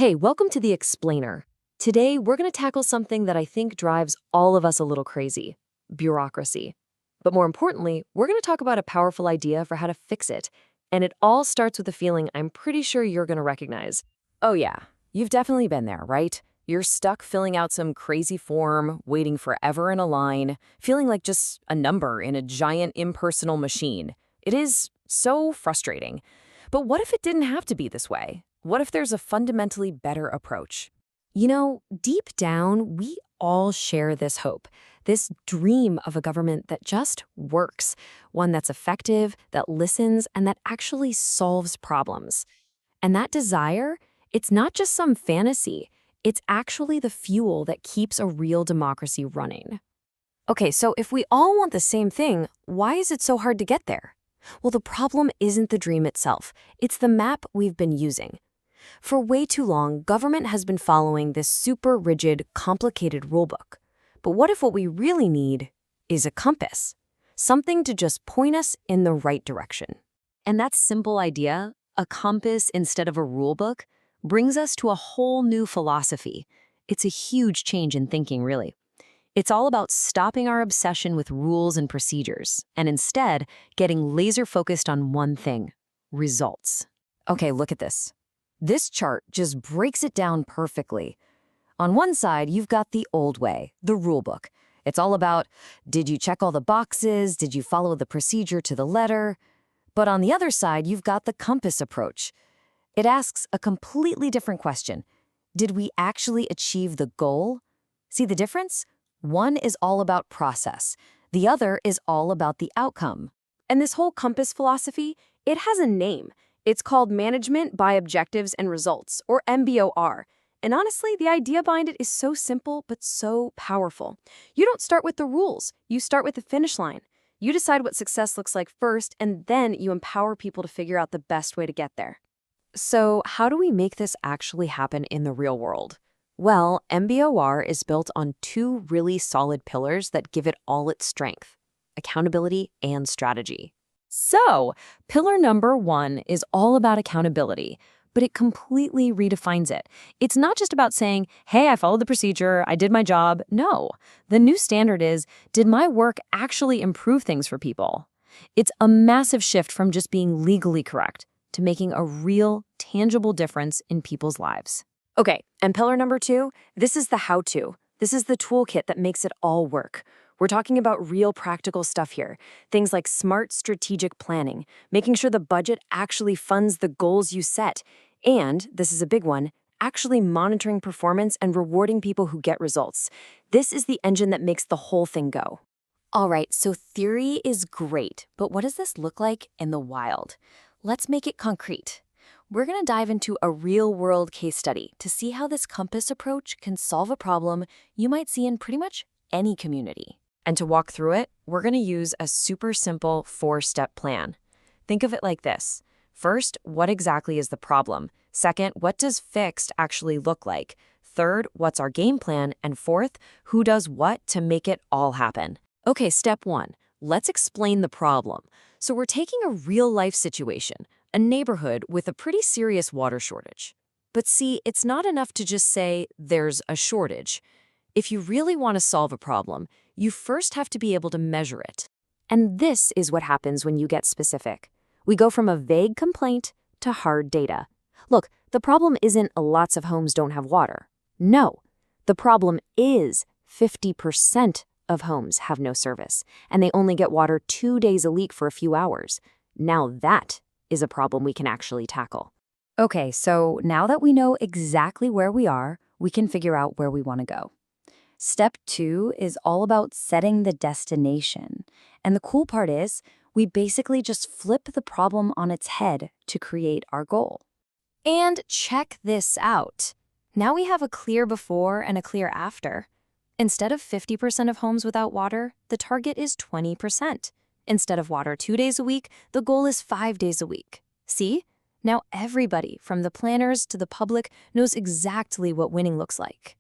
Hey, welcome to The Explainer. Today, we're going to tackle something that I think drives all of us a little crazy: bureaucracy. But more importantly, we're going to talk about a powerful idea for how to fix it. And it all starts with a feeling I'm pretty sure you're going to recognize. Oh, yeah. You've definitely been there, right? You're stuck filling out some crazy form, waiting forever in a line, feeling like just a number in a giant impersonal machine. It is so frustrating. But what if it didn't have to be this way? What if there's a fundamentally better approach? Deep down, we all share this hope, this dream of a government that just works, one that's effective, that listens, and that actually solves problems. And that desire, it's not just some fantasy. It's actually the fuel that keeps a real democracy running. Okay, so if we all want the same thing, why is it so hard to get there? Well, the problem isn't the dream itself. It's the map we've been using. For way too long, government has been following this super rigid, complicated rulebook. But what if what we really need is a compass? Something to just point us in the right direction. And that simple idea, a compass instead of a rulebook, brings us to a whole new philosophy. It's a huge change in thinking, really. It's all about stopping our obsession with rules and procedures, and instead getting laser-focused on one thing: results. Okay, look at this. This chart just breaks it down perfectly. On one side, you've got the old way, the rule book. It's all about, did you check all the boxes? Did you follow the procedure to the letter? But on the other side, you've got the compass approach. It asks a completely different question. Did we actually achieve the goal? See the difference? One is all about process. The other is all about the outcome. And this whole compass philosophy, it has a name. It's called Management by Objectives and Results, or MBOR. And honestly, the idea behind it is so simple but so powerful. You don't start with the rules. You start with the finish line. You decide what success looks like first, and then you empower people to figure out the best way to get there. So how do we make this actually happen in the real world? Well, MBOR is built on two really solid pillars that give it all its strength: accountability and strategy. So, pillar number one is all about accountability, but it completely redefines it. It's not just about saying, hey, I followed the procedure, I did my job. No, the new standard is, did my work actually improve things for people? It's a massive shift from just being legally correct to making a real, tangible difference in people's lives. Okay, and pillar number two, this is the how-to. This is the toolkit that makes it all work. We're talking about real practical stuff here. Things like smart strategic planning, making sure the budget actually funds the goals you set, and, this is a big one, actually monitoring performance and rewarding people who get results. This is the engine that makes the whole thing go. All right, so theory is great, but what does this look like in the wild? Let's make it concrete. We're going to dive into a real-world case study to see how this compass approach can solve a problem you might see in pretty much any community. And to walk through it, we're going to use a super simple 4-step plan. Think of it like this. First, what exactly is the problem? Second, what does fixed actually look like? Third, what's our game plan? And fourth, who does what to make it all happen? Okay, step one, let's explain the problem. So we're taking a real-life situation, a neighborhood with a pretty serious water shortage. But see, it's not enough to just say there's a shortage. If you really want to solve a problem, you first have to be able to measure it. And this is what happens when you get specific. We go from a vague complaint to hard data. Look, the problem isn't lots of homes don't have water. No, the problem is 50% of homes have no service, and they only get water 2 days a week for a few hours. Now that is a problem we can actually tackle. Okay, so now that we know exactly where we are, we can figure out where we want to go. Step 2 is all about setting the destination. And the cool part is, we basically just flip the problem on its head to create our goal. And check this out. Now we have a clear before and a clear after. Instead of 50% of homes without water, the target is 20%. Instead of water 2 days a week, the goal is 5 days a week. See? Now everybody, from the planners to the public, knows exactly what winning looks like.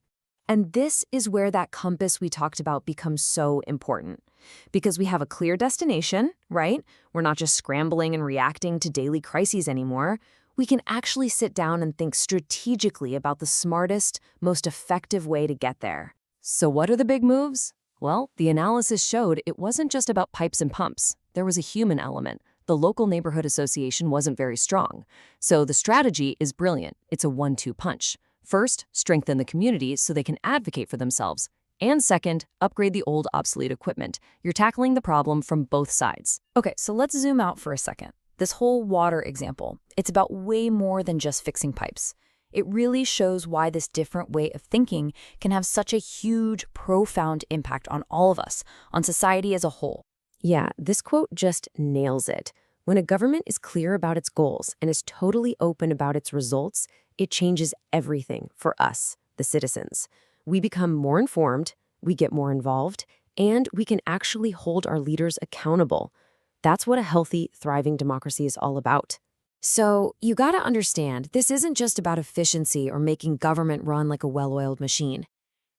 And this is where that compass we talked about becomes so important. Because we have a clear destination, right? We're not just scrambling and reacting to daily crises anymore. we can actually sit down and think strategically about the smartest, most effective way to get there. So what are the big moves? Well, the analysis showed it wasn't just about pipes and pumps. There was a human element. The local neighborhood association wasn't very strong. So the strategy is brilliant. It's a 1-2 punch. First, strengthen the community so they can advocate for themselves. And second, upgrade the old obsolete equipment. You're tackling the problem from both sides. Okay, so let's zoom out for a second. This whole water example, it's about way more than just fixing pipes. It really shows why this different way of thinking can have such a huge, profound impact on all of us, on society as a whole. Yeah, this quote just nails it. When a government is clear about its goals and is totally open about its results, it changes everything for us, the citizens. We become more informed, we get more involved, and we can actually hold our leaders accountable. That's what a healthy, thriving democracy is all about. So, you gotta understand, this isn't just about efficiency or making government run like a well-oiled machine.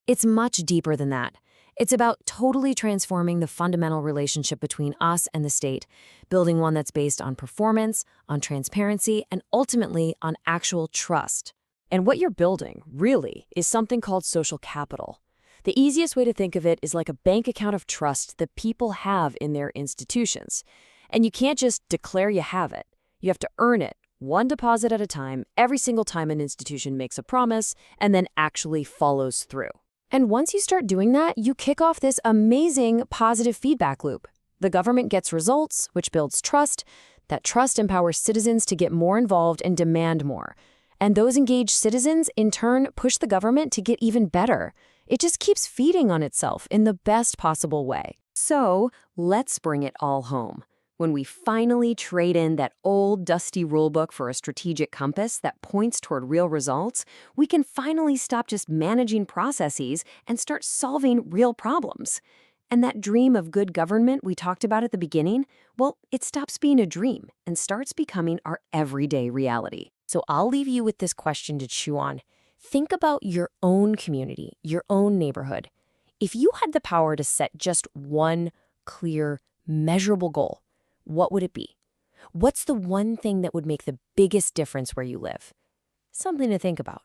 It's much deeper than that. It's about totally transforming the fundamental relationship between us and the state, building one that's based on performance, on transparency, and ultimately on actual trust. And what you're building, really, is something called social capital. The easiest way to think of it is like a bank account of trust that people have in their institutions. And you can't just declare you have it. You have to earn it, one deposit at a time, every single time an institution makes a promise and then actually follows through. And once you start doing that, you kick off this amazing positive feedback loop. The government gets results, which builds trust. That trust empowers citizens to get more involved and demand more. And those engaged citizens, in turn, push the government to get even better. It just keeps feeding on itself in the best possible way. So, let's bring it all home. When we finally trade in that old, dusty rulebook for a strategic compass that points toward real results, we can finally stop just managing processes and start solving real problems. And that dream of good government we talked about at the beginning, well, it stops being a dream and starts becoming our everyday reality. So I'll leave you with this question to chew on. Think about your own community, your own neighborhood. If you had the power to set just one clear, measurable goal, what would it be? What's the one thing that would make the biggest difference where you live? Something to think about.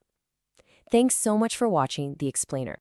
Thanks so much for watching The Explainer.